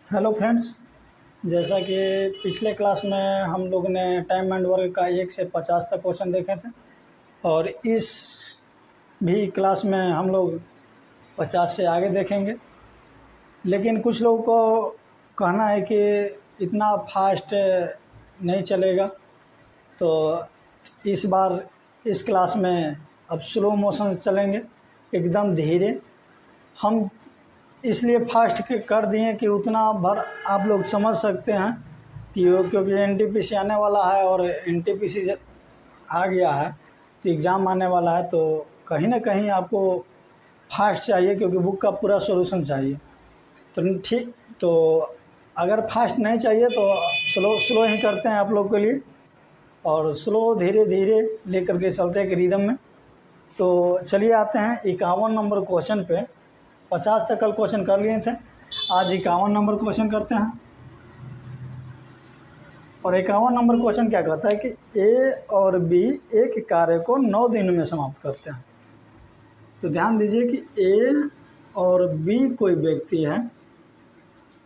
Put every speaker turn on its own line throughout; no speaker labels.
Hello friends. जैसा कि पिछले क्लास में हम लोग ने टाइम एंड वर्क का 1 से 50 तक क्वेश्चन देखे थे और इस भी क्लास में हम लोग 50 से आगे देखेंगे। लेकिन कुछ लोगों को कहना है कि इतना फास्ट नहीं चलेगा, तो इस बार इस क्लास में अब स्लो मोशन चलेंगे, एकदम धीरे। हम इसलिए फास्ट कर दिए कि उतना भर आप लोग समझ सकते हैं कि वो, क्योंकि एनटीपीसी आने वाला है और एनटीपीसी आ गया है तो एग्ज़ाम आने वाला है, तो कहीं ना कहीं आपको फास्ट चाहिए, क्योंकि बुक का पूरा सॉल्यूशन चाहिए। तो ठीक, तो अगर फास्ट नहीं चाहिए तो स्लो ही करते हैं आप लोग के लिए, और स्लो धीरे धीरे लेकर के चलते हैं कि रिदम में। तो चलिए आते हैं 51 नंबर क्वेश्चन पे। 50 तक कल क्वेश्चन कर लिए थे, आज 51 नंबर क्वेश्चन करते हैं। और 51 नंबर क्वेश्चन क्या कहता है कि ए और बी एक कार्य को 9 दिन में समाप्त करते हैं। तो ध्यान दीजिए कि ए और बी कोई व्यक्ति है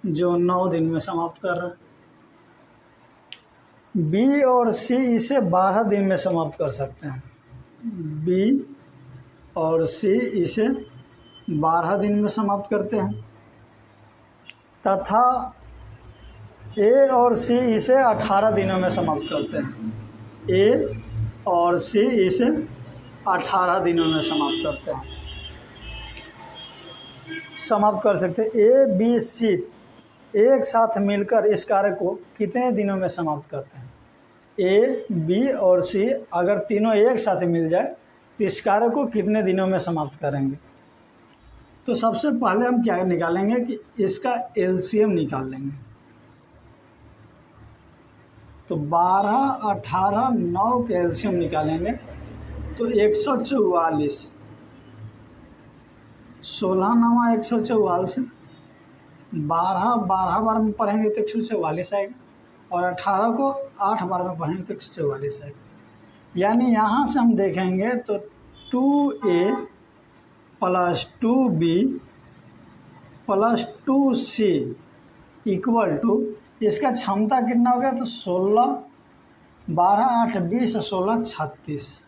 जो 9 दिन में समाप्त कर रहा है। बी और सी इसे 12 दिन में समाप्त कर सकते हैं। बी और सी इसे 12 दिन में समाप्त करते हैं, तथा ए और सी इसे 18 दिनों में समाप्त करते हैं। ए और सी इसे 18 दिनों में समाप्त करते हैं, समाप्त कर सकते हैं। ए बी सी एक साथ मिलकर इस कार्य को कितने दिनों में समाप्त करते हैं? ए बी और सी अगर तीनों एक साथ मिल जाए तो इस कार्य को कितने दिनों में समाप्त करेंगे? तो सबसे पहले हम क्या निकालेंगे कि इसका एलसीएम निकाल लेंगे। तो 12, 18, 9 के एलसीएम निकालेंगे तो 144। 16 9 144, 12 बार में पढ़ेंगे तो 144 आएगा, और 18 को 8 बार में पढ़ेंगे तो 144 आएगा। यानी यहाँ से हम देखेंगे तो 2A plus 2B plus 2C equal to, इसका क्षमता कितना हो गया? तो 16, 12, 8, 20, 16, 36।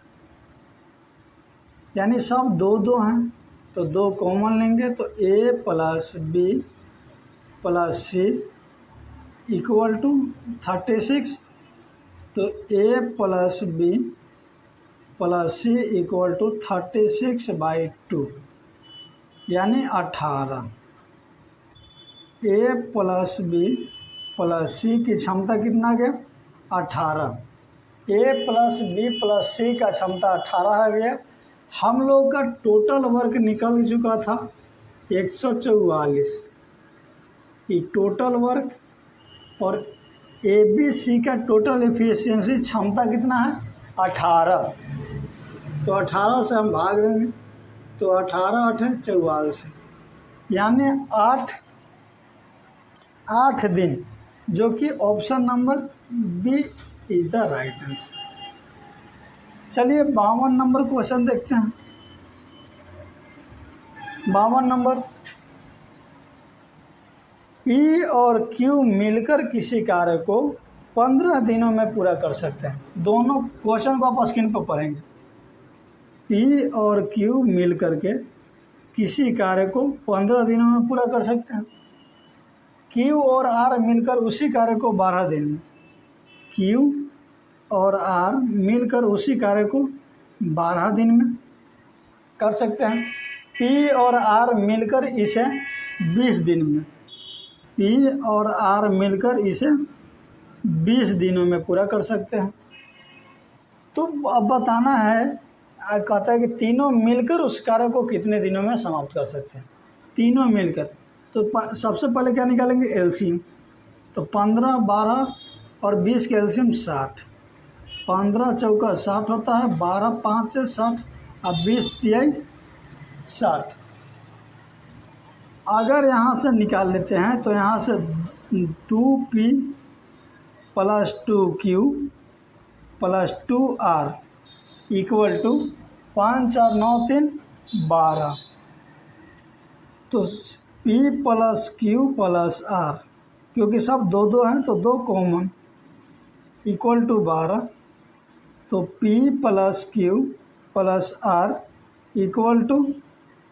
यानी सब 2 हैं, तो 2 कॉमन लेंगे तो A plus B plus C equal to 36। तो A plus B plus C equal to 36/2 यानी 18। A plus B plus C की क्षमता कितना गया? 18। A plus B plus C का क्षमता 18 आ गया। हम लोग का टोटल वर्क निकल चुका था 144। ये टोटल वर्क, और ABC का टोटल एफिशिएंसी क्षमता कितना है? 18। तो 18 से हम भाग देंगे तो 18 8 44, यानी 8 दिन, जो कि option number B is the right answer. चलिए 52 नंबर क्वेश्चन देखते हैं। 52 नंबर, पी और क्यू मिलकर किसी कार्य को 15 दिनों में पूरा कर सकते हैं। दोनों क्वेश्चन को आप स्क्रीन पर पढ़ेंगे। पी और क्यू मिल करके किसी कार्य को 15 दिनों में पूरा कर सकते हैं। क्यू और आर मिलकर उसी कार्य को 12 दिन में, क्यू और आर मिलकर उसी कार्य को 12 दिन में कर सकते हैं। पी और आर मिलकर इसे 20 दिन में, पी और आर मिलकर इसे 20 दिनों में पूरा कर सकते हैं। तो अब बताना है, कहता है कि तीनों मिलकर उस कार्य को कितने दिनों में समाप्त कर सकते हैं। तीनों मिलकर, तो सबसे पहले क्या निकालेंगे? एलसीएम। तो 15, 12 और 20 के एलसीएम 60। 15 चौका 60 होता है, 12 5 60 और 20 तिहाई 60। अगर यहाँ से निकाल लेते हैं तो यहाँ से 2P plus 2Q plus 2R equal to 5 4 9 3 12। तो P plus Q plus R क्योंकि सब दो दो हैं तो 2 कॉमन इक्वल टू 12। तो P plus Q plus R equal to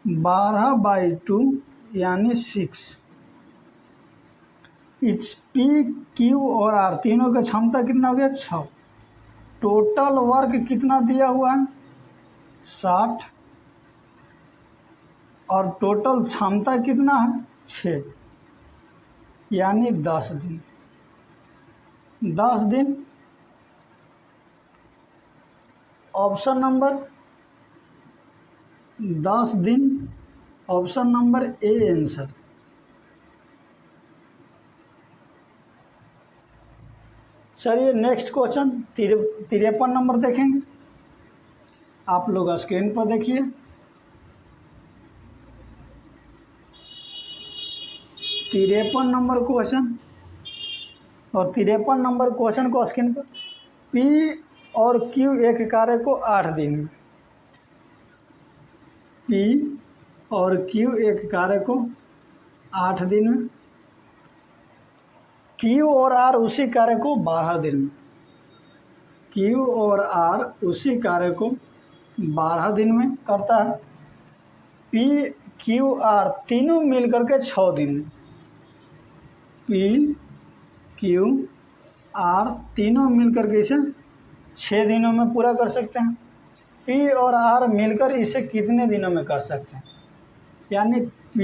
12/2 यानी 6। इस P Q और R तीनों का क्षमता कितना हो गया 6। टोटल वर्क कितना दिया हुआ है 60 और टोटल क्षमता कितना है 6 यानी 10 दिन। 10 दिन ऑप्शन नंबर 10 दिन ऑप्शन नंबर ए आंसर। चलिए नेक्स्ट क्वेश्चन 53 नंबर देखेंगे। आप लोग स्क्रीन पर देखिए। 53 नंबर क्वेश्चन और 53 नंबर क्वेश्चन को स्क्रीन पर P और Q एक कार्य को 8 दिन में, P और Q एक कार्य को 8 दिन में, Q और R उसी कार्य को 12 दिन में, Q और R उसी कार्य को 12 दिन में करता है। P Q R तीनों मिलकर के 6 दिन में, P Q R तीनों मिलकर के इसे 6 दिनों में पूरा कर सकते हैं। P और R मिलकर इसे कितने दिनों में कर सकते हैं, यानी P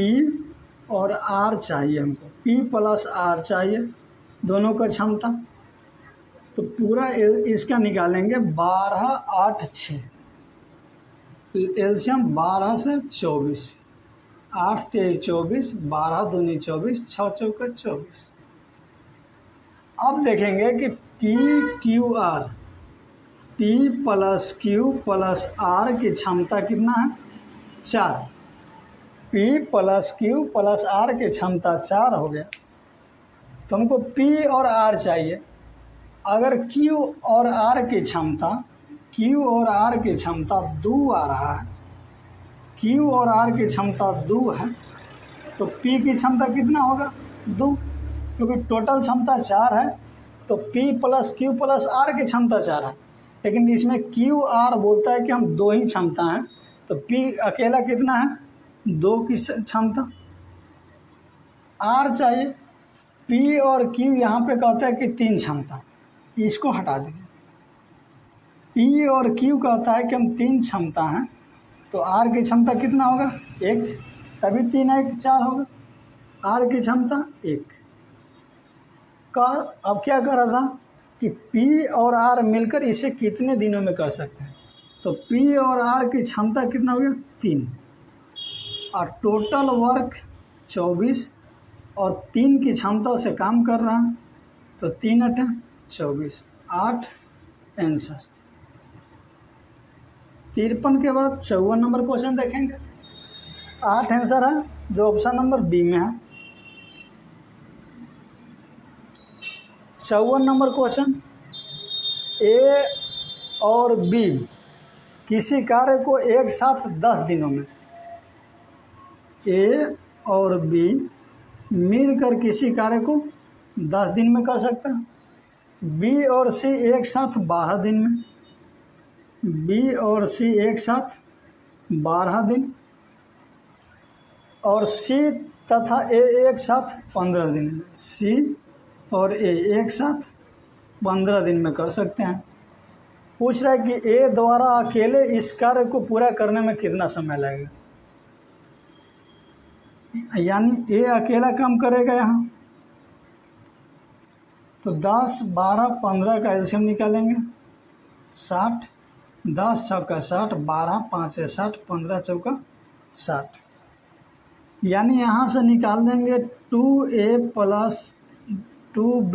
और R चाहिए हमको, P प्लस R चाहिए दोनों का क्षमता। तो पूरा इसका निकालेंगे 12 8 6 एलसीएम 12 से 24, 8 3 24, 12 दूनी 24, 6 चौका 24। अब देखेंगे कि P Q R, P plus Q plus R की क्षमता कितना है 4। P plus Q plus R की क्षमता 4 हो गया। तो हमको P और R चाहिए। अगर Q और R की क्षमता, Q और R की क्षमता 2 आ रहा है, Q और R की क्षमता 2 है, तो P की क्षमता कितना होगा 2, क्योंकि टोटल क्षमता 4 है। तो P plus Q plus R की क्षमता 4 है, लेकिन इसमें Q R बोलता है कि हम 2 ही क्षमता हैं, तो P अकेला कितना है 2 की क्षमता। R चाहिए, P और Q यहाँ पे कहता है कि 3 क्षमता, इसको हटा दीजिए। P और Q कहता है कि हम 3 क्षमता हैं, तो R की क्षमता कितना होगा 1, तभी 3 1 4 होगा। R की क्षमता 1 का। अब क्या कर रहा था कि P और R मिलकर इसे कितने दिनों में कर सकते हैं, तो P और R की क्षमता कितना हो गया 3 और टोटल वर्क 24 और 3 की क्षमता से काम कर रहा है, तो 3 8 24, 8 आंसर। 53 के बाद 54 नंबर क्वेश्चन देखेंगे। 8 आंसर है जो ऑप्शन नंबर बी में है। 54 नंबर क्वेश्चन, ए और बी किसी कार्य को एक साथ 10 दिनों में, ए और बी मिलकर किसी कार्य को 10 दिन में कर सकते हैं। बी और सी एक साथ 12 दिन में, बी और सी एक साथ 12 दिन, और सी तथा ए एक साथ 15 दिन में, सी और ए एक साथ 15 दिन में कर सकते हैं। पूछ रहा है कि ए द्वारा अकेले इस कार्य को पूरा करने में कितना समय लगेगा, यानी ए अकेला काम करेगा यहाँ। तो 10 12 15 का एलसीएम निकालेंगे 60, 10 चौका 60, 12 5 60, 15 चौका 60, यानी यहाँ से निकाल देंगे 2A plus 2B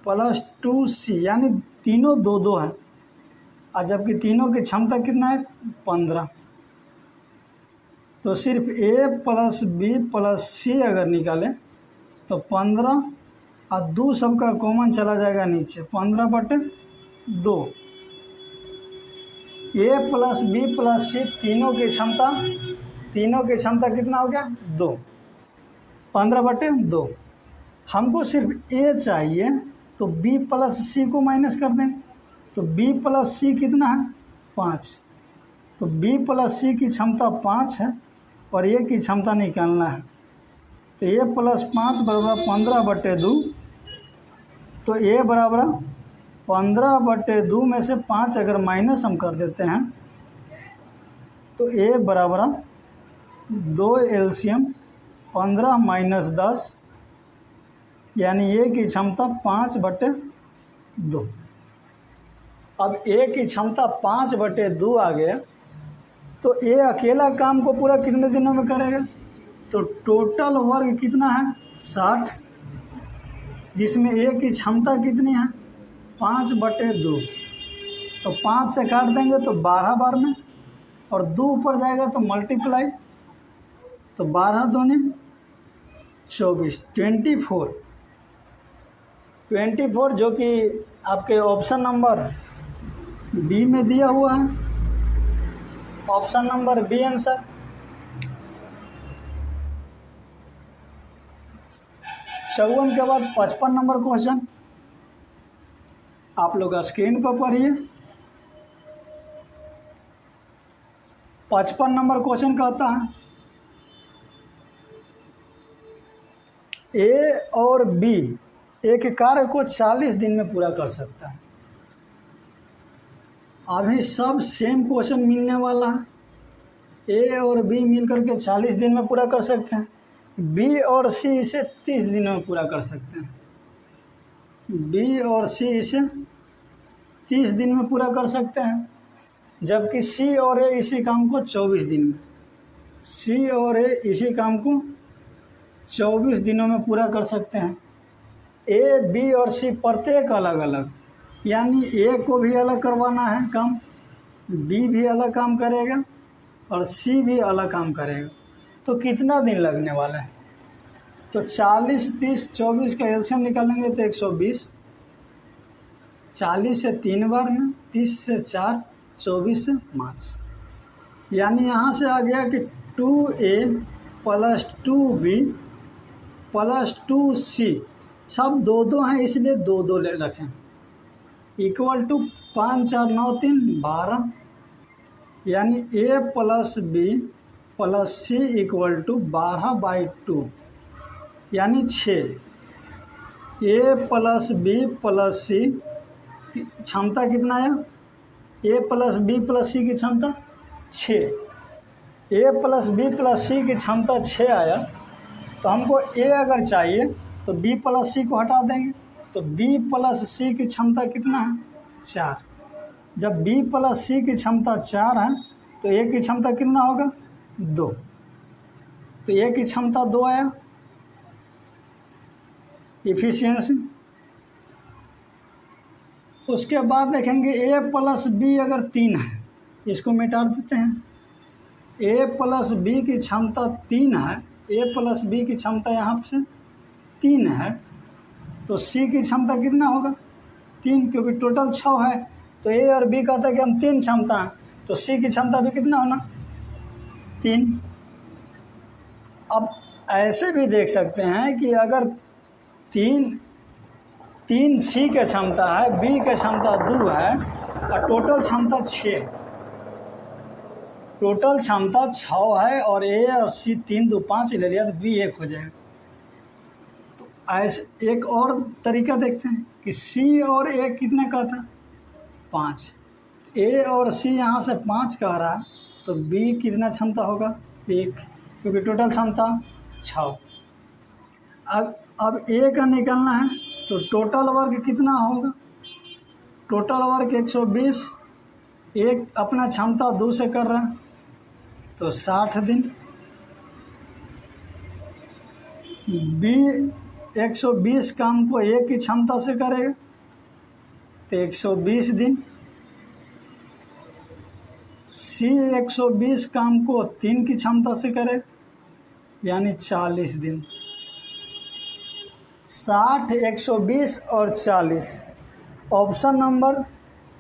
plus 2C, यानी तीनों 2 2 है, और जबकि तीनों की क्षमता कितना है 15। तो सिर्फ A plus B plus C अगर निकालें तो 15 और 2 सबका कॉमन चला जाएगा नीचे, 15/2। A plus B plus C तीनों की क्षमता कितना हो गया 2, 15/2। हमको सिर्फ ए चाहिए, तो बी प्लस सी को माइनस कर दें, तो बी प्लस सी कितना है 5, तो बी प्लस सी की क्षमता 5 है और ए की क्षमता निकालना है, तो ए प्लस 5 बराबर 15/2, तो ए बराबर 15/2 में से 5 अगर माइनस हम कर देते हैं तो ए बराबर 2 LCM 15 - 10, यानी ए की क्षमता 5/2। अब ए की क्षमता 5/2 आ गया, तो ए अकेला काम को पूरा कितने दिनों में करेगा, तो टोटल वर्ग कितना है 60, जिसमें ए की क्षमता कितनी है 5/2, तो 5 से काट देंगे तो 12 बार में, और 2 ऊपर जाएगा तो मल्टीप्लाई, तो 12 दूनी 24, 24 जो कि आपके ऑप्शन नंबर बी में दिया हुआ है, ऑप्शन नंबर बी आंसर। चौवन के बाद 55 नंबर क्वेश्चन आप लोग स्क्रीन पर पढ़िए। 55 नंबर क्वेश्चन कहता है ए और बी एक कार्य को 40 दिन में पूरा कर सकता है। अभी सब सेम क्वेश्चन मिलने वाला है, ए और बी मिलकर के 40 दिन में पूरा कर सकते हैं, बी और सी इसे 30 दिनों में पूरा कर सकते हैं, बी और सी इसे 30 दिन में पूरा कर सकते हैं, जबकि सी और ए इसी काम को 24 दिन में, सी और ए इसी काम को 24 दिनों में पूरा कर सकते हैं। ए बी और सी प्रत्येक अलग अलग, यानी ए को भी अलग करवाना है काम, बी भी अलग काम करेगा और सी भी अलग काम करेगा, तो कितना दिन लगने वाला है, तो 40, 30, 24 का एलसीएम निकालेंगे तो 120, 40 से 3 बार में, 30 से 4, 24 से 5, यानी यहाँ से आ गया कि 2A + 2B + 2C, सब 2 हैं इसलिए 2 ले रखें, इक्वल टू 5, 4, 9, 3, 12, यानी A + B + C = 12/2, यानी 6। A + B + C क्षमता कितना आया, A + B + C की क्षमता 6, A + B + C की क्षमता 6 आया, तो हमको A अगर चाहिए तो B + C को हटा देंगे, तो B + C की क्षमता कितना है 4, जब B + C की क्षमता 4 है तो A की क्षमता कितना होगा 2, तो A की क्षमता 2 आया, इफिशियंसी। उसके बाद देखेंगे A + B अगर 3 है, इसको मिटा देते हैं, A + B की क्षमता 3 है, A + B की क्षमता यहाँ से 3 है, तो C की क्षमता कितना होगा 3, क्योंकि टोटल 6 है, तो A और B कहता है कि हम 3 क्षमता हैं, तो C की क्षमता भी कितना होना 3। अब ऐसे भी देख सकते हैं कि अगर 3 C की क्षमता है, B की क्षमता 2 है और टोटल क्षमता 6, टोटल क्षमता 6 है और A और C 3, 2, 5 ले लिया तो B 1 हो जाएगा। तो ऐसे एक और तरीका देखते हैं कि C और A कितने का था 5, A और C यहाँ से 5 कह रहा है, तो B कितना क्षमता होगा 1, क्योंकि टोटल क्षमता 6। अब A का निकालना है, तो टोटल वर्ग कितना होगा, टोटल वर्ग 120, एक अपना क्षमता 2 से कर रहा है तो 60 दिन, B 120 काम को 1 की क्षमता से करेगा तो 120 दिन, C 120 काम को 3 की क्षमता से करे यानी 40 दिन। 60, 120 और 40, ऑप्शन नंबर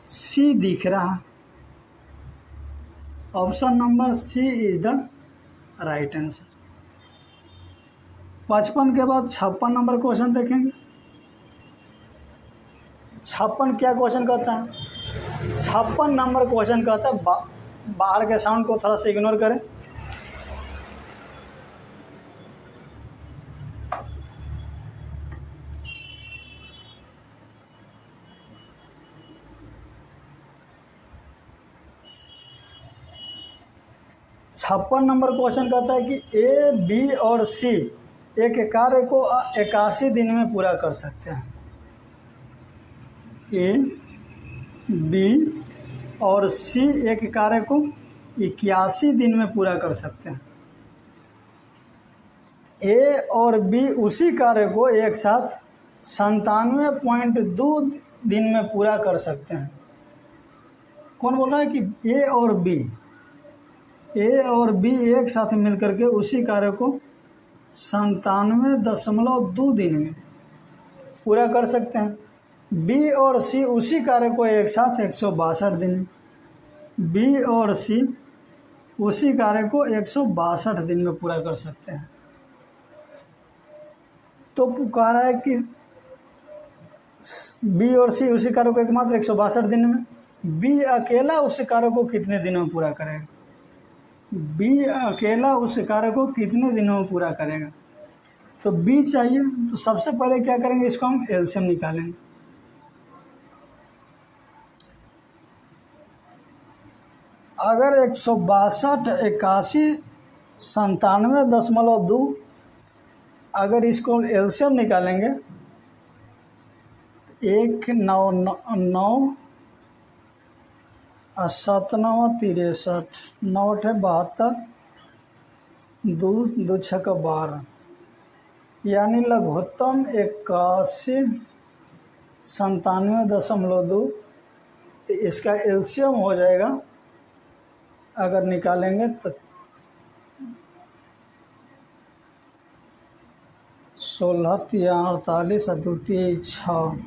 सी दिख रहा है, option number C is the right answer. 55 के बाद 56 नंबर क्वेश्चन देखेंगे। 56 क्या क्वेश्चन कहता है? 56 नंबर क्वेश्चन कहता है, बाहर के साउंड को थोड़ा सा इग्नोर करें। छप्पन नंबर क्वेश्चन कहता है कि ए, बी और सी एक कार्य को 81 दिन में पूरा कर सकते हैं। ए, बी और सी एक कार्य को 81 दिन में पूरा कर सकते हैं। ए और बी उसी कार्य को एक साथ 97.2 दिन में पूरा कर सकते हैं। कौन बोल रहा है कि ए और बी एक साथ मिलकर के उसी कार्य को 97.2 दिन में पूरा कर सकते हैं। बी और सी उसी कार्य को एक साथ 162 दिन में, बी और सी उसी कार्य को 162 दिन में पूरा कर सकते हैं। तो कह रहा है कि बी और सी उसी कार्य को एकमात्र 162 दिन में, बी अकेला उस कार्य को कितने दिनों में पूरा करेगा? बी अकेला उस कार्य को कितने दिनों में पूरा करेगा? तो बी चाहिए, तो सबसे पहले क्या करेंगे, इसको हम एलसीएम निकालेंगे। अगर 162, 81, 97.2 अगर इसको एलसीएम निकालेंगे, 1, 9, 9 और 7, 9, 63, 9, 8, 72, 2, 2, 6, 12, यानी लघुत्तम 81, 97.2। तो इसका एलसीएम हो जाएगा, अगर निकालेंगे तो 16, 48 और 2, 6,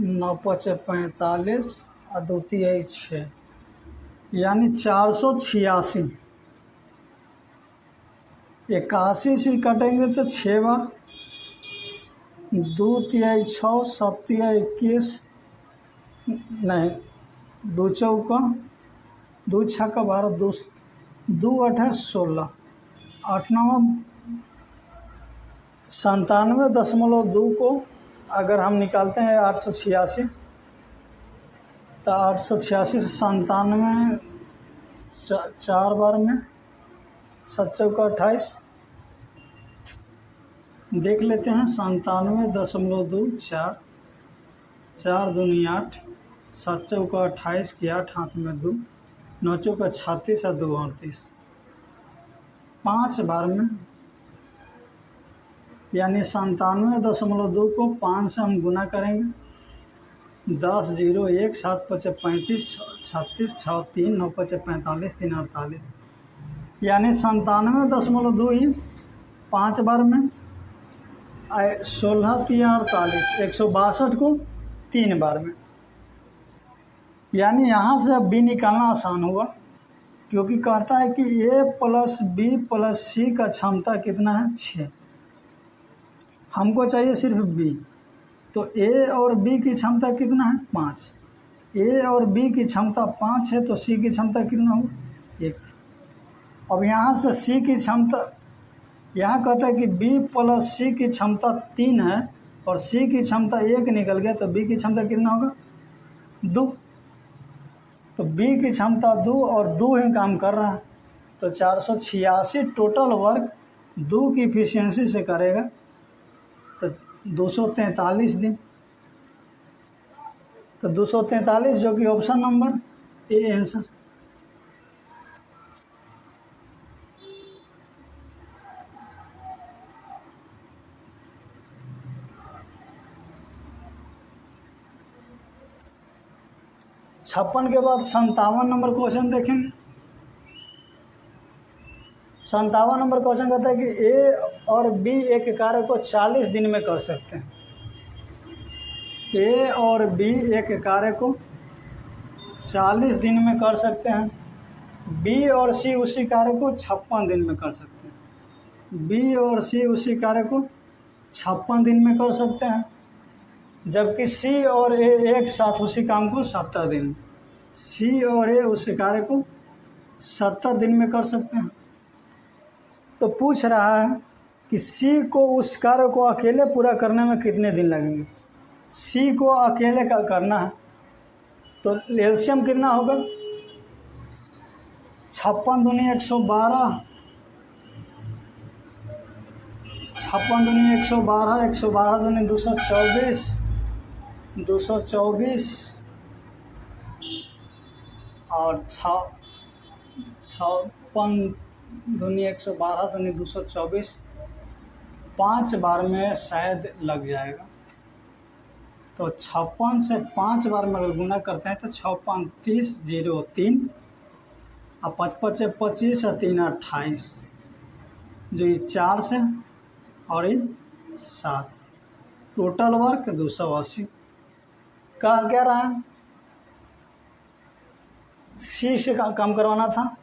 9, 5, 45 और 2, 6, यानी 486। 81 से कटेंगे तो 6 बार, 2, 6, 7, 21, नहीं 2 चौका 2 छक्का 12, 2, 8, 16, 8, 9, 97.2 को अगर हम निकालते हैं 886, तो 886 से 97 4 बार में 7 चौका 28, देख लेते हैं। 97.2, 4, 4 दूनी 8, 7 चौका 28 की 8 हाथ में 2, 9 चौका 36 और 2 38, 5 बार में, यानी 97.2 को 5 से हम गुना करेंगे। 10, 0, 1, 7, 5, 35, 36, 6, 3, 9, 5, 45, 3, 48, यानी 97.2 ही 5 बार में, 16, 3, 48, 162 को 3 बार में। यानी यहाँ से अब बी निकालना आसान होगा, क्योंकि कहता है कि ए प्लस बी प्लस सी का क्षमता कितना है? 6। हमको चाहिए सिर्फ बी, तो ए और बी की क्षमता कितना है? 5। ए और बी की क्षमता 5 है, तो सी की क्षमता कितना होगा? 1। अब यहाँ से सी की क्षमता, यहाँ कहता है कि बी प्लस सी की क्षमता 3 है और सी की क्षमता 1 निकल गया, तो बी की क्षमता कितना होगा? 2। तो बी की क्षमता 2 और 2 ही काम कर रहा है, तो 486 टोटल वर्क 2 की इफिशियंसी से करेगा, तो 243 दिन। तो 243 जो कि ऑप्शन नंबर ए आंसर। छप्पन के बाद 57 नंबर क्वेश्चन देखेंगे। 57 नंबर क्वेश्चन कहता है कि ए और बी एक कार्य को 40 दिन में कर सकते हैं। ए और बी एक कार्य को 40 दिन में कर सकते हैं। बी और सी उसी कार्य को 56 दिन में कर सकते हैं। बी और सी उसी कार्य को 56 दिन में कर सकते हैं, जबकि सी और ए एक साथ उसी काम को 70 दिन, सी और ए उसी कार्य को 70 दिन में कर सकते हैं। तो पूछ रहा है कि सी को उस कार्य को अकेले पूरा करने में कितने दिन लगेंगे। सी को अकेले का करना है तो एलसीएम कितना होगा, 56 दूनी 112, 56 दूनी 112, 112 दूनी 224, 224 और 56 दूनी 112 दूनी 224, 5 बार में शायद लग जाएगा। तो 56 से 5 बार में अगर गुना करते हैं तो 56 30 0 3 और 55 25 और 3 28, जो ये 4 से और ये 7 से, टोटल वर्क 280। कहा क्या रहा है, सी से काम करवाना था।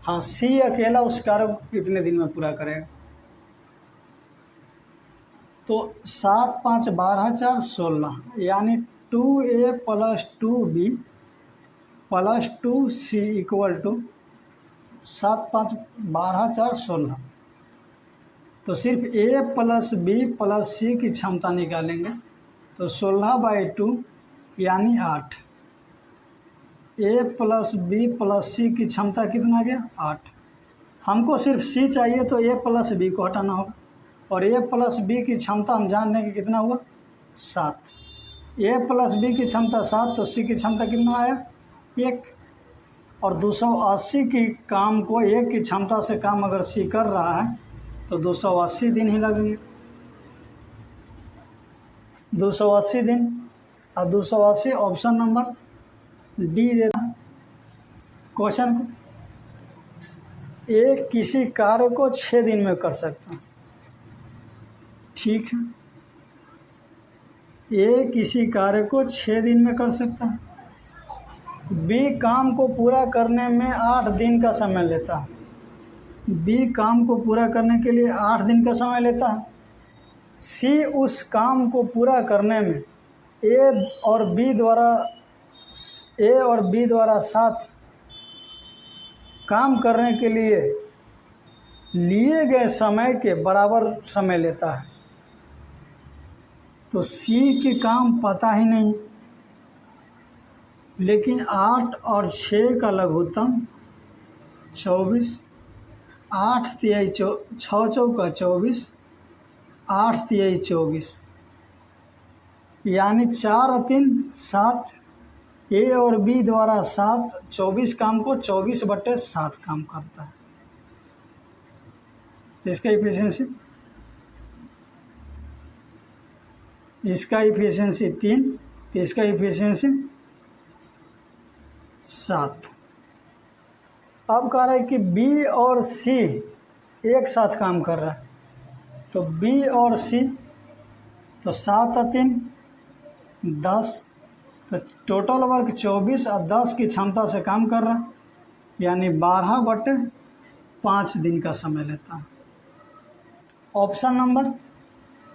हाँ, सी अकेला उस कार्य को कितने दिन में पूरा करेगा। तो 7 5 12 4 16, यानी 2A + 2B + 2C = 7 5 12 4 16। तो सिर्फ A + B + C की क्षमता निकालेंगे तो 16/2 यानी 8। A + B + C की क्षमता कितना आ गया, 8। हमको सिर्फ C चाहिए तो A + B को हटाना होगा, और A + B की क्षमता हम जान रहे हैं कि कितना हुआ, 7। A + B की क्षमता 7 तो C की क्षमता कितना आया, 1। और 280 की काम को 1 की क्षमता से काम अगर C कर रहा है तो 280 दिन ही लगेंगे, 280 दिन। और 280 ऑप्शन नंबर डी देता है क्वेश्चन को। ए किसी कार्य को 6 दिन में कर सकता है, ठीक है। ए किसी कार्य को 6 दिन में कर सकता है। बी काम को पूरा करने में 8 दिन का समय लेता है, बी काम को पूरा करने के लिए 8 दिन का समय लेता है। सी उस काम को पूरा करने में ए और बी द्वारा साथ काम करने के लिए गए समय के बराबर समय लेता है। तो सी के काम पता ही नहीं, लेकिन 8 और 6 का लघुत्तम 24, 8 तिहाई 6 चौका 24, 8 तिहाई 24, यानी 4 और 3 7। ए और बी द्वारा 7 24 काम को 24/7 काम करता है। इसका इफिशियंसी 3, तो इसका इफिशियंसी 7। अब कह रहा है कि बी और सी एक साथ काम कर रहा है, तो बी और सी तो 7 और 3 10, तो टोटल वर्क 24 और 10 की क्षमता से काम कर रहा है, यानी 12/5 दिन का समय लेता है। Option number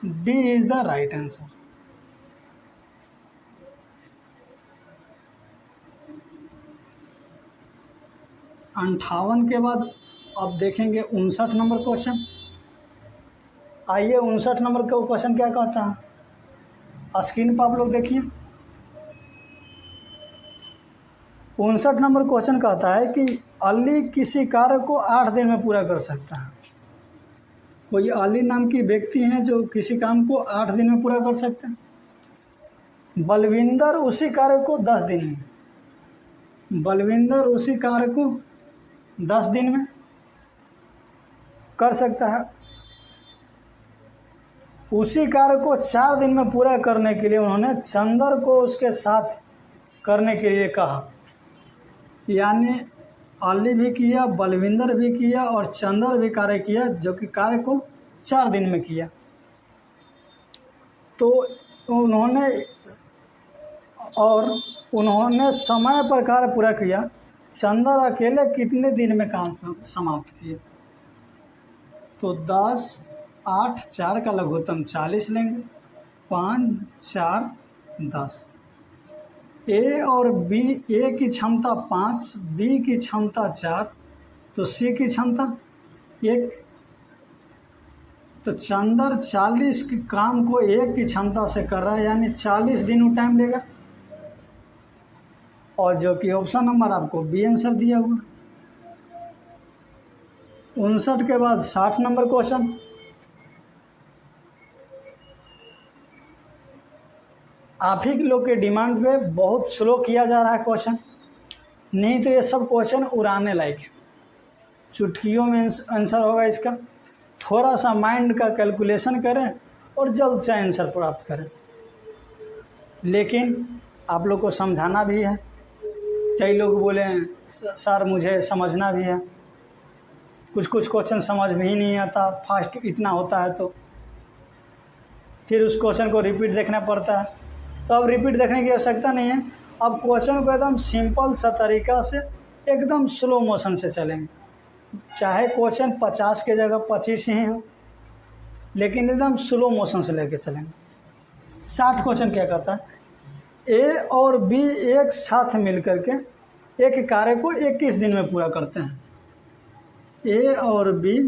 D is the right answer. अंठावन के बाद अब देखेंगे 59 नंबर क्वेश्चन। आइए 59 नंबर का क्वेश्चन क्या कहता है, स्क्रीन पर आप लोग देखिए। 59 नंबर क्वेश्चन कहता है कि अली किसी कार्य को 8 दिन में पूरा कर सकता है। कोई अली नाम की व्यक्ति हैं जो किसी काम को 8 दिन में पूरा कर सकते हैं। बलविंदर उसी कार्य को 10 दिन में, बलविंदर उसी कार्य को 10 दिन में कर सकता है। उसी कार्य को 4 दिन में पूरा करने के लिए उन्होंने चंदर को उसके साथ करने के लिए कहा, यानी अली भी किया, बलविंदर भी किया और चंदर भी कार्य किया, जो कि कार्य को 4 दिन में किया। तो उन्होंने समय पर कार्य पूरा किया। चंदर अकेले कितने दिन में काम समाप्त किए। तो 10, 8, 4 का लघुत्तम 40 लेंगे, 5, 4, 10। ए और बी, ए की क्षमता 5, बी की क्षमता 4, तो सी की क्षमता 1। तो चंदर 40 के काम को 1 की क्षमता से कर रहा है, यानी 40 दिन वो टाइम लेगा। और जो कि ऑप्शन नंबर आपको बी आंसर दिया हुआ। 59 के बाद 60 नंबर क्वेश्चन। आप ही लोग के डिमांड पे बहुत स्लो किया जा रहा है क्वेश्चन, नहीं तो ये सब क्वेश्चन उड़ाने लायक है, चुटकियों में आंसर होगा इसका। थोड़ा सा माइंड का कैलकुलेशन करें और जल्द से आंसर प्राप्त करें। लेकिन आप लोग को समझाना भी है। कई लोग बोले सर मुझे समझना भी है, कुछ क्वेश्चन समझ में ही नहीं आता, फास्ट इतना होता है, तो फिर उस क्वेश्चन को रिपीट देखना पड़ता है। तो अब रिपीट देखने की आवश्यकता नहीं है। अब क्वेश्चन को एकदम सिंपल सा तरीका से एकदम स्लो मोशन से चलेंगे। चाहे क्वेश्चन 50 के जगह 25 ही हो, लेकिन एकदम स्लो मोशन से लेके चलेंगे। 60 क्वेश्चन क्या करता है, ए और बी एक साथ मिलकर के एक कार्य को 21 दिन में पूरा करते हैं। ए और बी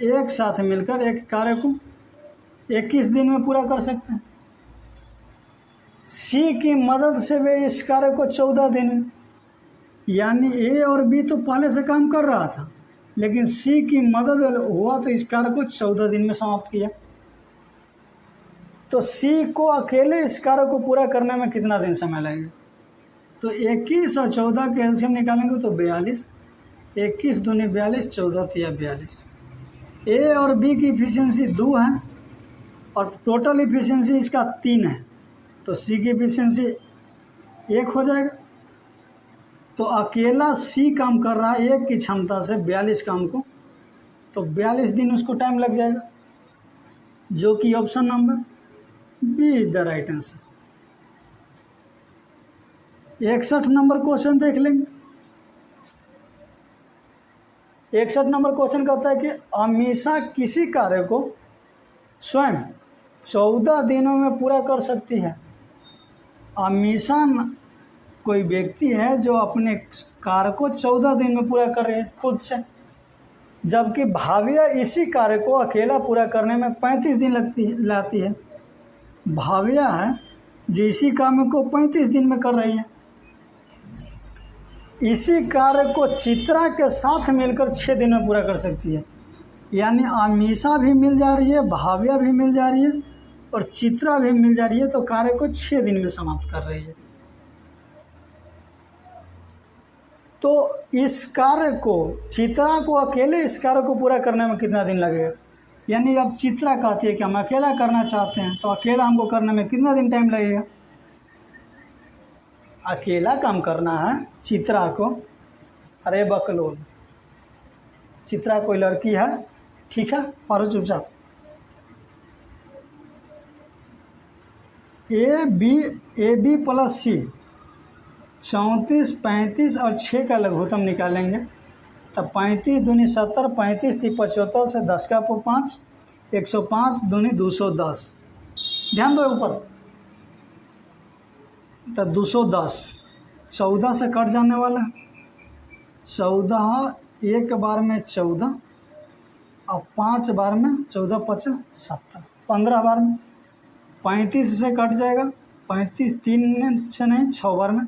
एक साथ मिलकर एक कार्य को 21 दिन में पूरा कर सकते हैं। सी की मदद से वे इस कार्य को 14 दिन में, यानी ए और बी तो पहले से काम कर रहा था, लेकिन सी की मदद हुआ तो इस कार्य को 14 दिन में समाप्त किया। तो सी को अकेले इस कार्य को पूरा करने में कितना दिन समय लगेगा? तो 21 और 14 के एलसीएम निकालेंगे तो 42। 21 दूनी 42, 14 तिया 42। ए और बी की इफिशियंसी 2 है और टोटल इफिशियंसी इसका 3 है, तो सी की इफिशियंसी 1 हो जाएगा। तो अकेला सी काम कर रहा है 1 की क्षमता से 42 काम को, तो 42 दिन उसको टाइम लग जाएगा, जो कि option number B is the right answer. 61 number question देख लेंगे। 61 नंबर क्वेश्चन कहता है कि अमीषा किसी कार्य को स्वयं 14 दिनों में पूरा कर सकती है। अमीषा कोई व्यक्ति है जो अपने कार्य को 14 दिन में पूरा कर रही है खुद से, जबकि भाव्या इसी कार्य को अकेला पूरा करने में 35 दिन लाती है। भाव्या है जो इसी काम को 35 दिन में कर रही है। इसी कार्य को चित्रा के साथ मिलकर 6 दिन में पूरा कर सकती है, यानी अमीषा भी मिल जा रही है, भाव्या भी मिल जा रही है और चित्रा भी मिल जा रही है, तो कार्य को 6 दिन में समाप्त कर रही है। तो इस कार्य को, चित्रा को अकेले इस कार्य को पूरा करने में कितना दिन लगेगा? यानी अब चित्रा कहती है कि हम अकेला करना चाहते हैं, तो अकेला हमको करने में कितना दिन टाइम लगेगा? अकेला काम करना है चित्रा को। अरे बकलोल, चित्रा कोई लड़की है, ठीक है, पढ़ो चुपचाप। ए बी प्लस सी 34, 35 और 6 का लघुत्तम निकालेंगे, तब 35 दूनी 70, 35 ती 75 से 10 का 5, 105 दूनी 210। ध्यान दो ऊपर, तो 210 14 से कट जाने वाला है। 14 एक बार में 14 और 5 बार में 14, 5, 70, 15 बार में। 35 से कट जाएगा, 35 3 से नहीं 6 बार में,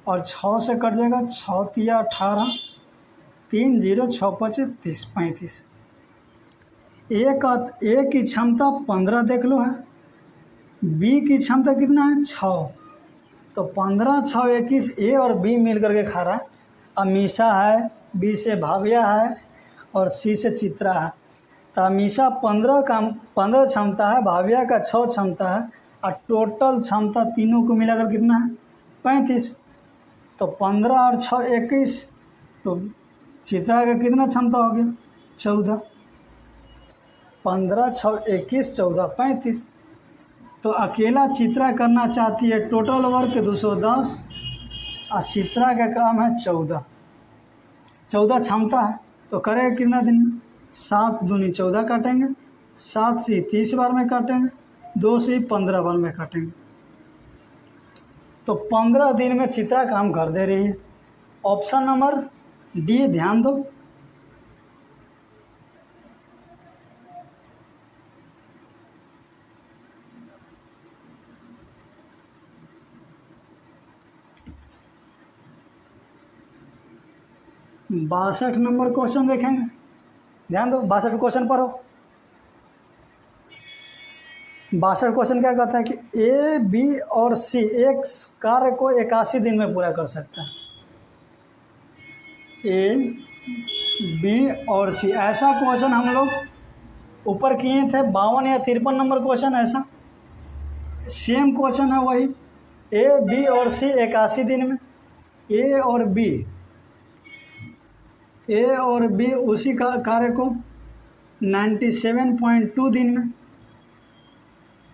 और 6 से कट जाएगा 6 तिया 18, 3 0 6 5 30, 35। ए की क्षमता 15 देख लो है, बी की क्षमता कितना है 6, तो 15 6 21 ए और बी मिल करके खा रहा है। अमीषा है, बी से भाव्या है और सी से चित्रा है। तो अमीषा 15 क्षमता है, भाव्या का 6 क्षमता है, और टोटल क्षमता तीनों को मिलाकर कितना है 35। तो 15 और 6 21, तो चित्रा का कितना क्षमता हो गया 14। 15 6 21 14 35। तो अकेला चित्रा करना चाहती है, टोटल वर्क 210 और चित्रा का काम है 14 क्षमता है, तो करेगा कितना दिन में? 7 दूनी 14 काटेंगे, 7 से 30 बार में काटेंगे, 2 से 15 बार में काटेंगे। तो 15 दिन में चित्रा काम कर दे रही है। ऑप्शन नंबर डी ध्यान दो। बासठ नंबर क्वेश्चन देखेंगे, ध्यान दो। 62 क्वेश्चन पर हो। 62 क्वेश्चन क्या कहता है कि ए, बी और सी एक कार्य को 81 दिन में पूरा कर सकता है। ए, बी और सी, ऐसा क्वेश्चन हम लोग ऊपर किए थे 52 या 53 नंबर क्वेश्चन। ऐसा सेम क्वेश्चन है वही। ए, बी और सी 81 दिन में। ए और बी उसी का कार्य को 97.2 दिन में,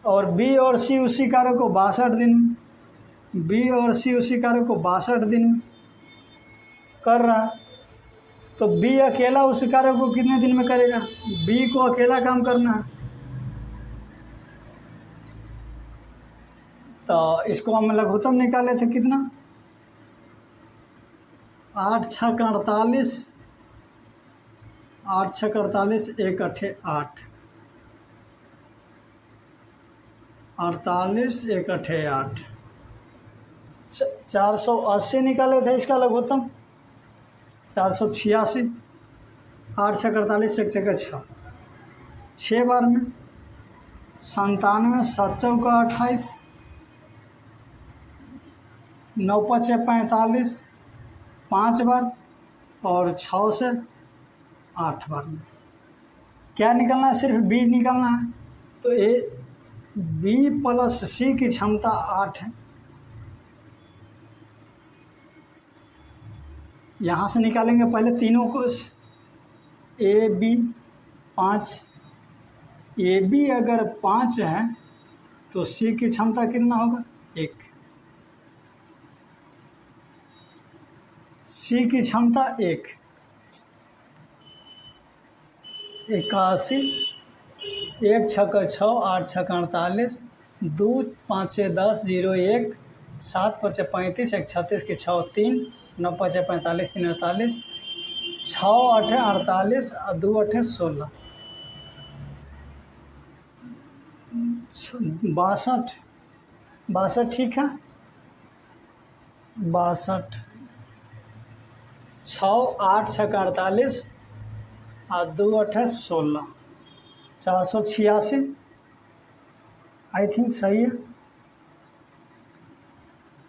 और बी और सी उसी कार्य को 62 दिन में। बी और सी उसी कार्य को 62 दिन में कर रहा है। तो बी अकेला उस कार्य को कितने दिन में करेगा? बी को अकेला काम करना है। तो इसको हम लघुत्तम निकाले थे कितना? 8 6 का 48, 8 6 का 48, 1 8 8, 48 1 8 8, 480 निकाले थे इसका लघुत्तम। 486, 8 6 48, 1 6 6 बार में। 97, 7 चौका 28, 9 5 45, 5 बार, और 6 से 8 बार में। क्या निकलना है? सिर्फ बी निकलना है। तो ए, बी प्लस सी की क्षमता 8 है। यहाँ से निकालेंगे पहले तीनों को। ए बी 5, ए बी अगर 5 है तो सी की क्षमता कितना होगा? 1। सी की क्षमता 1। 81, 1 6 का 6, 8 6 का 48, 2 5 6 10, 0 1, 7 5 35, 1 36 के 6 3, 9 5 45, 3 48, 6 8 48, 2 8 16, 62। 62 ठीक है। 62, 6 8 6 का 48 और 2 8 16, 486 आई थिंक सही है।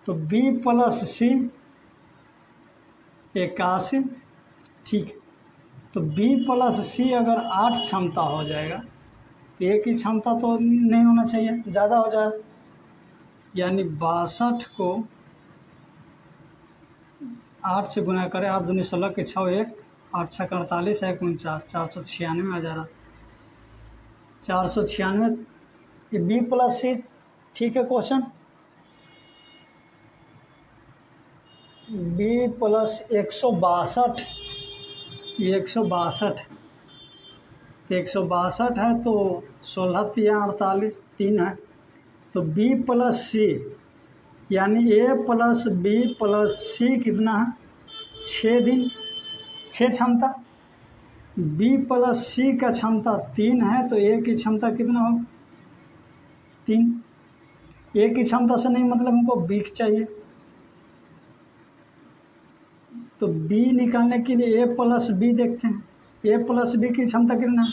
तो बी प्लस सी 81 ठीक है। तो बी प्लस सी अगर 8 क्षमता हो जाएगा तो ए की क्षमता तो नहीं होना चाहिए, ज़्यादा हो जाए। यानी 62 को 8 से गुना करें, 8 दूनी 16 के 6 1, 8 6 का 48, 1 49, 496 आ जा रहा। 496 ये बी प्लस सी ठीक है क्वेश्चन। बी प्लस 162, ये 162, तो 162 है तो 16 3 48 3 है। तो बी प्लस सी यानी ए प्लस बी प्लस सी कितना है? 6 दिन, 6 क्षमता। बी प्लस सी का क्षमता 3 है तो ए की क्षमता कितना होगा? 3। ए की क्षमता से नहीं मतलब हमको बी चाहिए। तो बी निकालने के लिए ए प्लस बी देखते हैं। ए प्लस बी की क्षमता कितना है?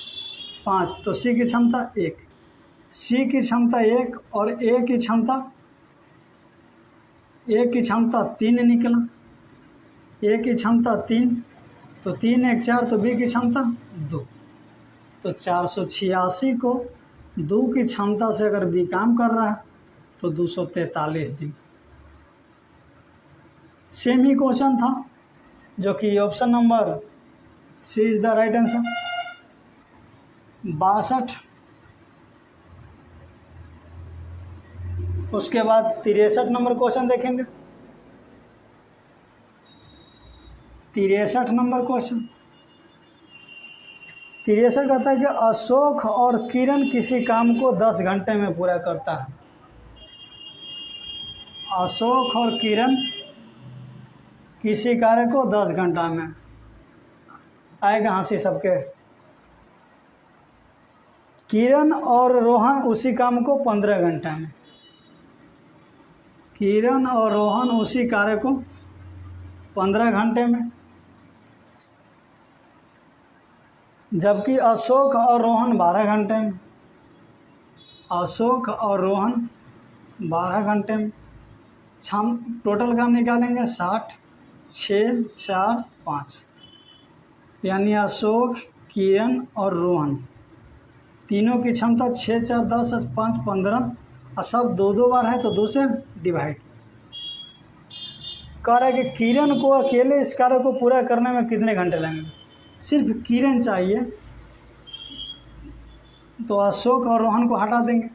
5। तो सी की क्षमता 1, सी की क्षमता 1 और ए की क्षमता 3 निकला। ए की क्षमता 3, तो 3 1 4, तो बी की क्षमता 2। तो 486 को 2 की क्षमता से अगर बी काम कर रहा है तो 243 दिन। सेम ही क्वेश्चन था जो कि option number C is the right answer. 62। उसके बाद 63 नंबर क्वेश्चन देखेंगे। 63 नंबर क्वेश्चन, 63 कहता है कि अशोक और किरण किसी काम को 10 घंटे में पूरा करता है। अशोक और किरण किसी कार्य को 10 घंटा में, आएगा हंसी सबके। किरण और रोहन उसी काम को 15 घंटे में। किरण और रोहन उसी कार्य को 15 घंटे में, जबकि अशोक और रोहन 12 घंटे में। अशोक और रोहन 12 घंटे में। हम टोटल काम निकालेंगे 60, 6, 4, 5, यानी अशोक, किरण और रोहन तीनों की क्षमता 6, 4, 10, 5, 15 और सब 2-2 बार है तो 2 से डिवाइड। कह रहा है कि किरण को अकेले इस कार्य को पूरा करने में कितने घंटे लगेंगे। सिर्फ किरण चाहिए तो अशोक और रोहन को हटा देंगे।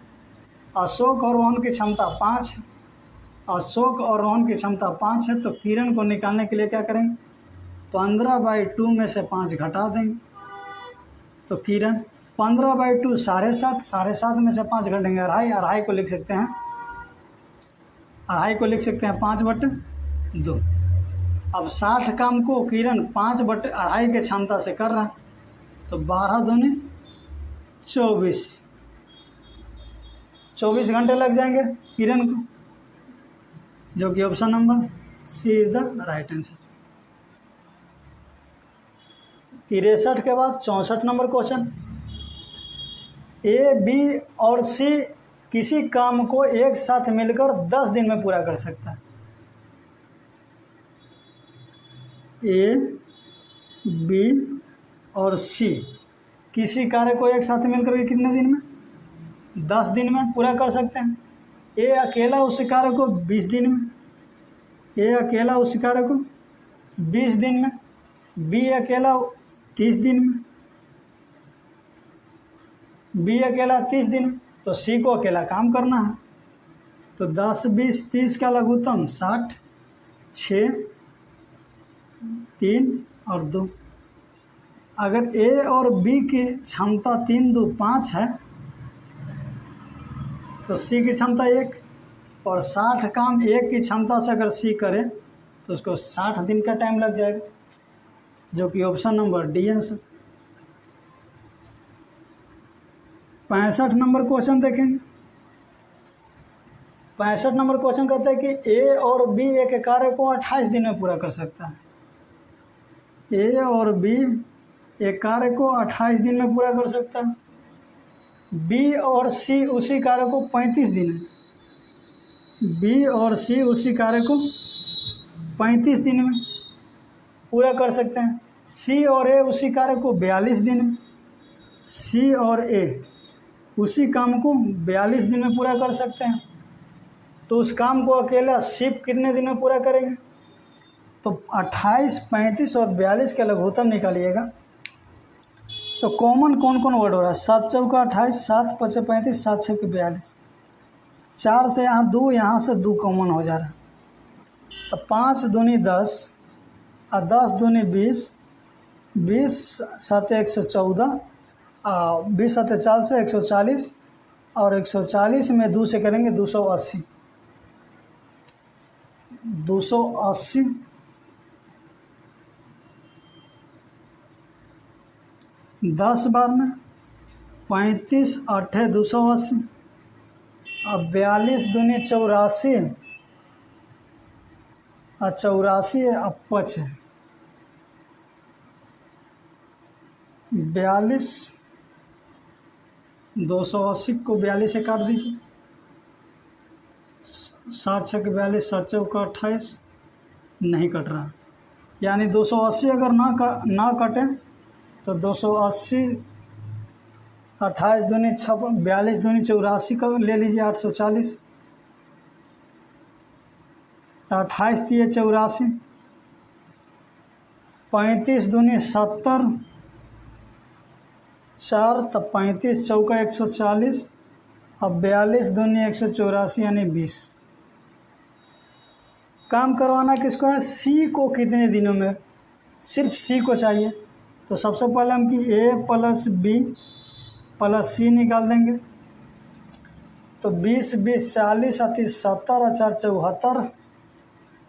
अशोक और रोहन की क्षमता 5 है। अशोक और रोहन की क्षमता 5 है तो किरण को निकालने के लिए क्या करेंगे, 15/2 में से 5 घटा देंगे। तो किरण 15/2 7.5, 7.5 में से 5 घटेंगे 2.5, 2.5 को लिख सकते हैं, 2.5 को लिख सकते हैं 5/2। अब 60 काम को किरण 5/2.5 के क्षमता से कर रहा है तो 12 दूनी 24, 24 घंटे लग जाएंगे किरण को, जो कि option number C is the right answer. 63 के बाद 64 नंबर क्वेश्चन। ए, बी और सी किसी काम को एक साथ मिलकर 10 दिन में पूरा कर सकता है। ए, बी और सी किसी कार्य को एक साथ मिलकर के कितने दिन में, 10 दिन में पूरा कर सकते हैं। ए अकेला उस कार्य को 20 दिन में, ए अकेला उस कार्य को 20 दिन में, बी अकेला 30 दिन में, बी अकेला 30 दिन में, तो सी को अकेला काम करना है। तो 10, 20, 30 का लघुत्तम 60, 6, 3 और 2। अगर ए और बी की क्षमता 3, 2, 5 है तो सी की क्षमता 1, और 60 काम एक की क्षमता से अगर सी करे तो उसको 60 दिन का टाइम लग जाएगा, जो कि option number D answer. 65 number question देखेंगे। 65 नंबर क्वेश्चन कहता है कि ए और बी एक कार्य को 28 दिन में पूरा कर सकता है। ए और बी एक कार्य को 28 दिन में पूरा कर सकता है। बी और सी उसी कार्य को 35 दिन में, बी और सी उसी कार्य को 35 दिन में पूरा कर सकते हैं। सी और ए उसी कार्य को 42 दिन में, सी और ए उसी काम को 42 दिन में पूरा कर सकते हैं। तो उस काम को अकेला सिर्फ कितने दिन में पूरा करेंगे, तो 28, 35 और 42 का लघुत्तम निकालिएगा। तो कॉमन कौन कौन वर्ड हो रहा है, 7 चौका 28, 7 5 35, 7 6 42, 4 से यहाँ 2, यहाँ से 2 कॉमन हो जा रहा है। तो 5 दूनी 10 और 10 दूनी 20, 20 7 114, 20 7 40 140, और 140 में 2 से करेंगे 280, 280 10 बार में 35 8 280, और 42 दूनी 84, और 84 अपच है 42, 280 को 42 से काट दीजिए, 7 6 42, 7 चौका 28, नहीं कट रहा, यानी 280 अगर ना कटे तो 280, 28 दूनी 56, 42 दूनी 84 का ले लीजिए 840, तो 28 दिए 84, 35 दूनी 70, 4 तब 35 चौका 140, अब 42 दूनी 184 यानी 20। काम करवाना किसको है, सी को कितने दिनों में, सिर्फ सी को चाहिए। तो सबसे पहले हम कि ए प्लस बी प्लस सी निकाल देंगे। तो 20 20 40 अति 70 और 4 74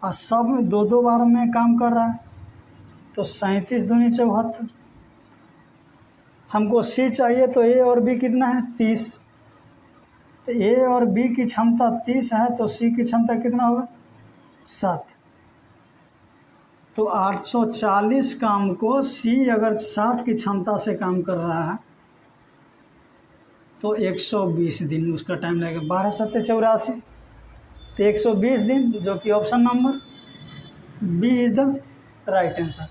और सब 2 बार में काम कर रहा है, तो 37 दूनी 74। हमको सी चाहिए, तो ए और बी कितना है 30। तो ए और बी की क्षमता 30 है, तो सी की क्षमता कितना होगा 7। तो 840 काम को सी अगर 7 की क्षमता से काम कर रहा है तो 120 दिन उसका टाइम लगेगा। 12 7 84, तो 120 दिन, जो कि option number B is the right answer.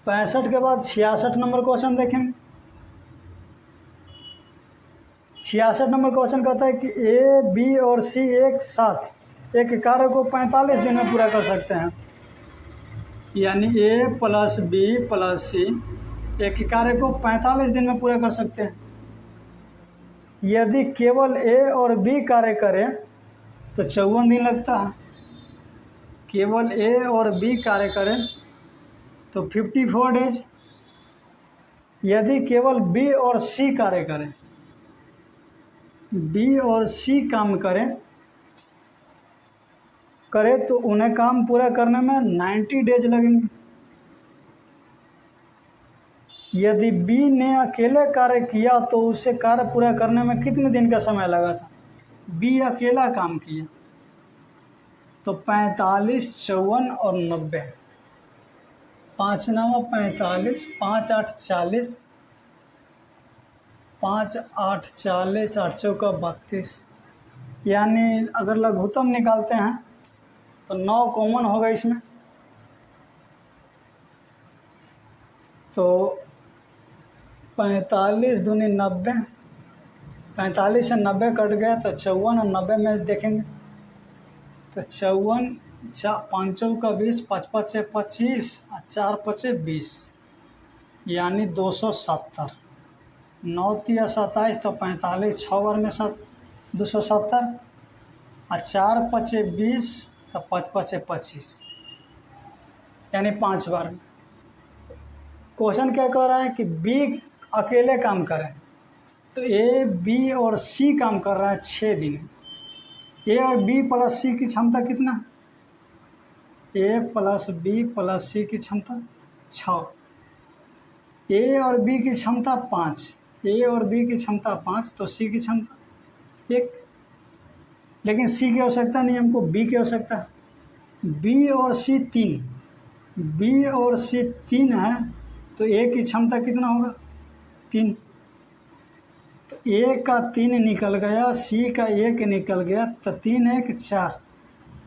पैंसठ के बाद 66 नंबर क्वेश्चन देखेंगे। 66 नंबर क्वेश्चन कहता है कि ए बी और सी एक साथ एक कार्य को 45 दिन में पूरा कर सकते हैं। यानी ए प्लस बी प्लस सी एक कार्य को 45 दिन में पूरा कर सकते हैं। यदि केवल ए और बी कार्य करें तो 54 दिन लगता है। केवल ए और बी कार्य करें तो 54 डेज। यदि केवल बी और सी कार्य करें, बी और सी काम करें तो उन्हें काम पूरा करने में 90 डेज लगेंगे। यदि बी ने अकेले कार्य किया तो उसे कार्य पूरा करने में कितने दिन का समय लगा था? बी अकेला काम किया तो 45, 54 और 90। 5 9 45, 5 8 40, 5 8 40, 8 चौका 32। यानी अगर लघुत्तम निकालते हैं तो 9 कॉमन होगा इसमें, तो 45 दूनी 90, 45 से 90 कट गया तो 54 और 90 में देखेंगे तो 54, 5 चौका 20, 5 5 25 और 4 5 20, यानी 270। 9 3 27, तो 45, 6 बार में 270 और 4 5 20, तो 5 5 25, यानी 5 बार में। क्वेश्चन क्या कह रहा है कि बी अकेले काम करें, तो ए बी और सी काम कर रहा है 6 दिन। ए और बी प्लस सी की क्षमता कितना? ए प्लस बी प्लस सी की क्षमता 6। ए और बी की क्षमता 5, ए और बी की क्षमता 5, तो सी की क्षमता 1। लेकिन सी की आवश्यकता नहीं, हमको बी की आवश्यकता है। बी और सी 3, बी और सी 3 है, तो ए की क्षमता कितना होगा 3। तो ए का 3 निकल गया, सी का 1 निकल गया, तो 3 1 4,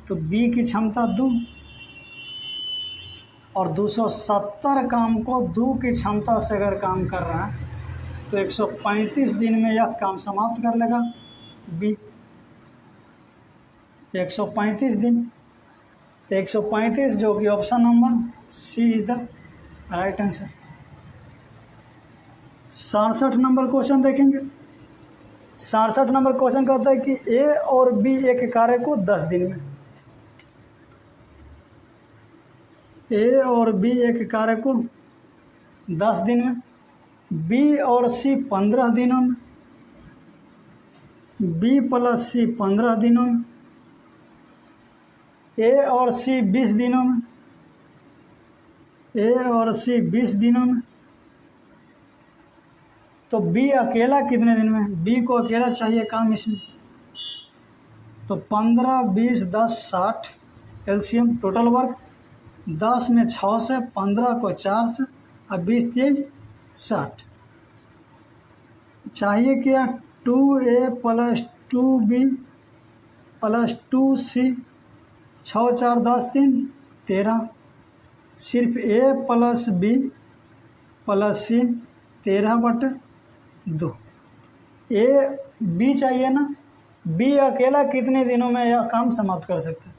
तो बी की क्षमता 2। और 270 काम को 2 की क्षमता से अगर काम कर रहा है तो 135 दिन में यह काम समाप्त कर लेगा बी। 135 दिन, तो 135, जो कि option number C is the right answer. 67 number question देखेंगे। 67 नंबर क्वेश्चन कहता है कि ए और बी एक कार्य को 10 दिन में, ए और बी एक कार्य को 10 दिन में, बी और सी 15 दिनों में, बी प्लस सी 15 दिनों में, ए और सी 20 दिनों में, ए और सी 20 दिनों में, तो बी अकेला कितने दिन में? बी को अकेला चाहिए काम इसमें, तो 15 20 10 60 एलसीएम टोटल वर्क 10 में 6 से, 15 को 4 से और 20 3 60। चाहिए क्या? 2A plus 2B plus 2C, 6 4 10 3 13। सिर्फ A plus B plus C 13/2। A B चाहिए ना, बी अकेला कितने दिनों में यह काम समाप्त कर सकता है?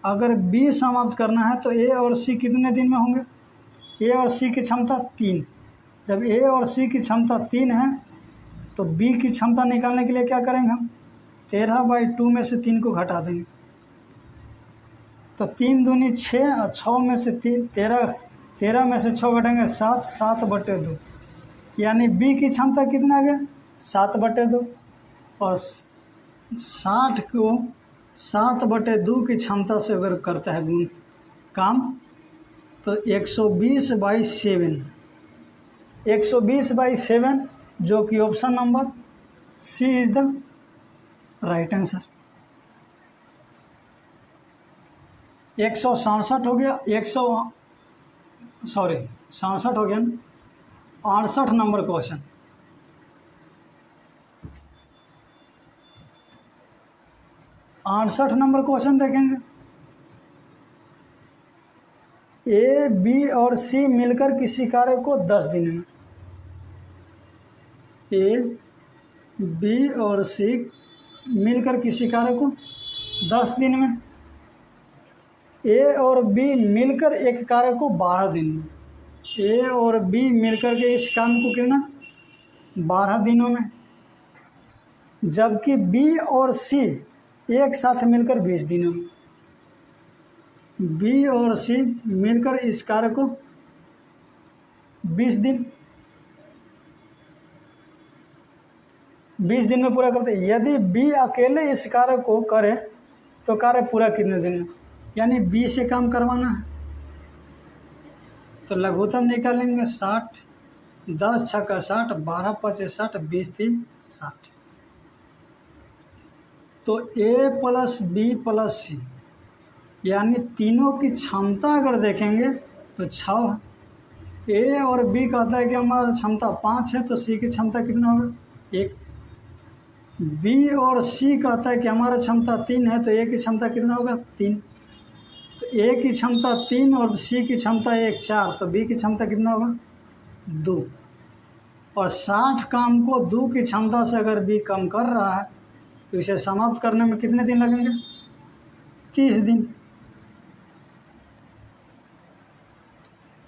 अगर बी समाप्त करना है तो ए और सी कितने दिन में होंगे? ए और सी की क्षमता 3। जब ए और सी की क्षमता 3 है तो बी की क्षमता निकालने के लिए क्या करेंगे हम, 13/2 में से 3 को घटा देंगे, तो 3 दूनी 6 और 6 में से 13 में से 6 घटेंगे 7, 7/2, यानी बी की क्षमता कितना आ गया, 7/2। और 60 को 7/2 की क्षमता से अगर करता है गुण काम, तो 120/7, 120/7, जो कि option number C is the right answer. 167 हो गया, 67 हो गया ना। 68 नंबर क्वेश्चन, 68 नंबर क्वेश्चन देखेंगे। ए, बी और सी मिलकर किसी कार्य को 10 दिन में, ए, बी और सी मिलकर किसी कार्य को 10 दिन में, ए और बी मिलकर एक कार्य को 12 दिन में, ए और बी मिलकर के इस काम को कितना 12 दिनों में, जबकि बी और सी एक साथ मिलकर 20 दिनों में, बी और सी मिलकर इस कार्य को 20 दिन में पूरा करते हैं। यदि बी अकेले इस कार्य को करे तो कार्य पूरा कितने दिन में, यानी बी से काम करवाना है, तो लघुत्तम निकालेंगे 60, 10 छक्का 60, 12 पचे 60, 20 3 60। तो ए प्लस बी प्लस सी, यानी तीनों की क्षमता अगर देखेंगे तो 6 है। ए और बी कहता है कि हमारा क्षमता 5 है, तो सी की क्षमता कितना होगा 1। बी और सी कहता है कि हमारा क्षमता 3 है, तो ए की क्षमता कितना होगा 3। तो ए की क्षमता 3 और सी की क्षमता 1, 4, तो बी की क्षमता कितना होगा 2। और 60 काम को 2 की क्षमता से अगर बी कम कर रहा है तो इसे समाप्त करने में कितने दिन लगेंगे, 30 दिन।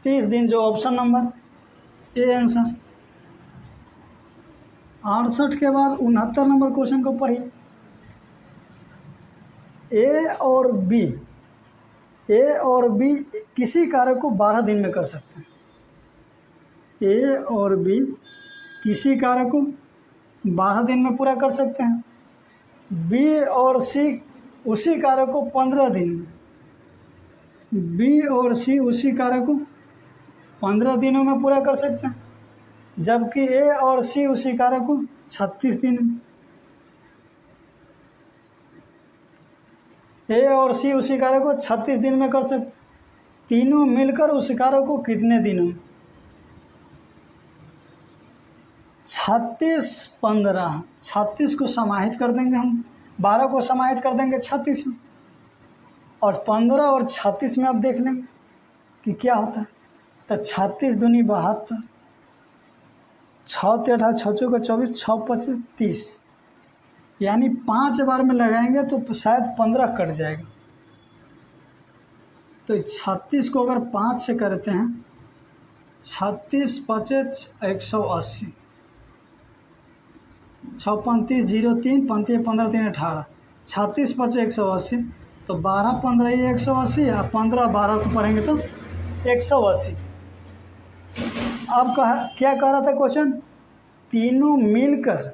30 दिन, जो ऑप्शन नंबर ए आंसर। 68 के बाद 69 नंबर क्वेश्चन को पढ़िए। ए और बी किसी कार्य को 12 दिन में कर सकते हैं। ए और बी किसी कार्य को 12 दिन में पूरा कर सकते हैं। बी और सी उसी कार्य को 15 दिन में, बी और सी उसी कार्य को 15 दिनों में पूरा कर सकते हैं, जबकि ए और सी उसी कार्य को 36 दिन में। ए और सी उसी कार्य को 36 दिन में कर सकते, तीनों मिलकर उस कार्य को कितने दिनों में, 36, 15, 36 को समाहित कर देंगे हम, 12 को समाहित कर देंगे 36 में, और 15 और 36 में अब देख लेंगे कि क्या होता है। तो 36 दूनी 72, 6 × 8 = 6 × 24, 6 × 5 = 30, यानी 5 बार में लगाएंगे तो शायद 15 कट जाएगा। तो 36 को अगर 5 से करते हैं, 36 × 5 = 180, 6 × 5 = 0, 3 5 × 15 = 18, 36 × 5 = 180, तो 12 × 15 = 180, या 15 12 को पढ़ेंगे तो 180। अब क्या कह रहा था क्वेश्चन, तीनों मिलकर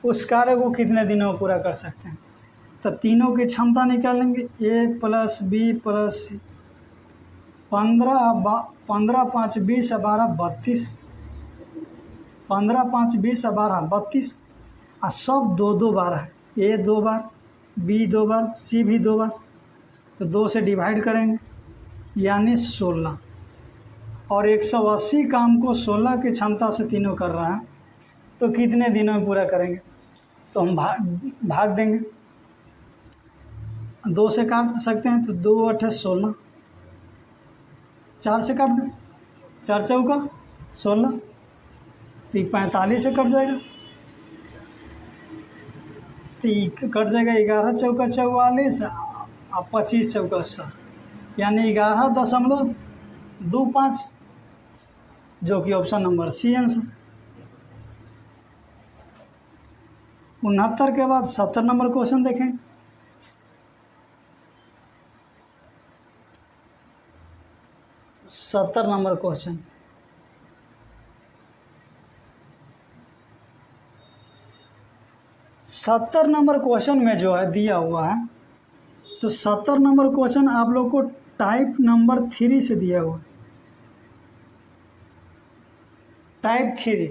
उस कार्य को कितने दिनों में पूरा कर सकते हैं। तो तीनों की क्षमता निकालेंगे, ए प्लस बी प्लस सी, 15 5 20 12 32, 15 5 20 12 32, और सब 2 बार है, ए 2 बार, बी 2 बार, सी भी 2 बार, तो 2 से डिवाइड करेंगे यानी 16। और 180 काम को 16 की क्षमता से तीनों कर रहा है, तो कितने दिनों में पूरा करेंगे। तो हम भाग देंगे, 2 से काट सकते हैं, तो 2 × 8 = 16, 4 से काट दें, 4 चौका 16, तो 45 से कट जाएगा, तो कट जाएगा 11 चौका 44, और 25 चौका 60, यानी 11.25, जो कि ऑप्शन नंबर सी आंसर। 69 के बाद 70 नंबर क्वेश्चन देखें। 70 नंबर क्वेश्चन, सत्तर नंबर क्वेश्चन में जो है दिया हुआ है, तो 70 नंबर क्वेश्चन आप लोग को टाइप नंबर 3 से दिया हुआ है, टाइप 3।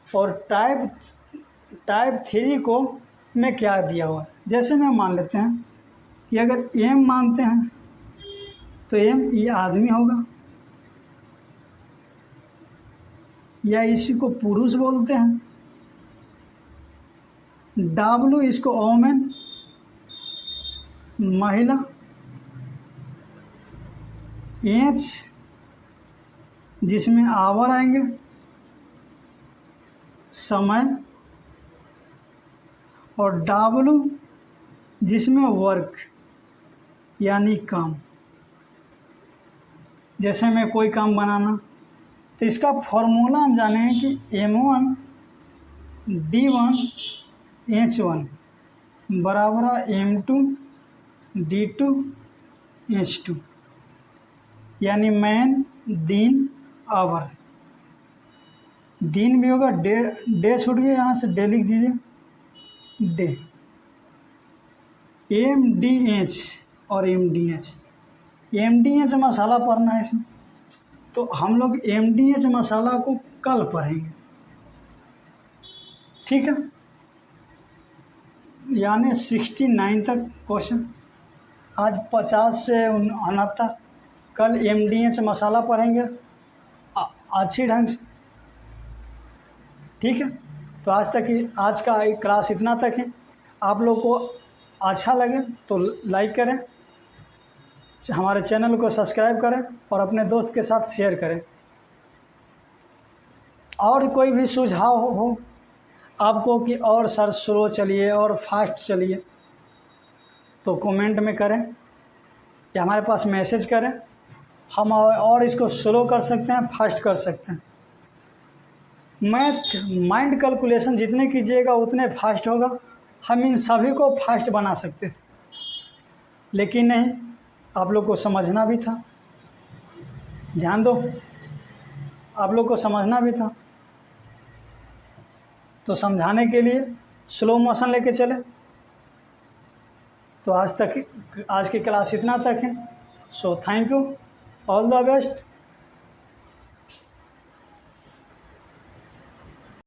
और टाइप 3 को में क्या दिया हुआ है, जैसे मैं मान लेते हैं कि अगर एम मानते हैं तो एम ये आदमी होगा, या इसी को पुरुष बोलते हैं। डब्लू इसको वोमेन महिला। एच जिसमें आवर आएंगे समय, और डब्लू जिसमें वर्क यानी काम। जैसे में कोई काम बनाना, तो इसका फॉर्मूला हम जाने हैं कि M1 D1 H1 बराबर M2 D2 H2, यानी मैन दिन आवर। दिन भी होगा, डे छूट गया, यहाँ से डे लिख दीजिए, डे। MDH और MDH, MDH मसाला पढ़ना है इसमें, तो हम लोग MDH मसाला को कल पढ़ेंगे, ठीक है। यानी 69 तक क्वेश्चन, आज 50 से 69, कल MDH मसाला पढ़ेंगे अच्छी ढंग से, ठीक है। तो आज का क्लास इतना तक है। आप लोग को अच्छा लगे तो लाइक करें, हमारे चैनल को सब्सक्राइब करें और अपने दोस्त के साथ शेयर करें। और कोई भी सुझाव हो आपको कि और सर स्लो चलिए और फास्ट चलिए, तो कमेंट में करें या हमारे पास मैसेज करें, हम और इसको स्लो कर सकते हैं, फास्ट कर सकते हैं। मैथ माइंड कैलकुलेशन जितने कीजिएगा उतने फास्ट होगा। हम इन सभी को फास्ट बना सकते थे, लेकिन नहीं, आप लोग को समझना भी था, ध्यान दो, आप लोग को समझना भी था, तो समझाने के लिए स्लो मोशन लेके चले। तो आज की क्लास इतना तक है। So thank you, all the best.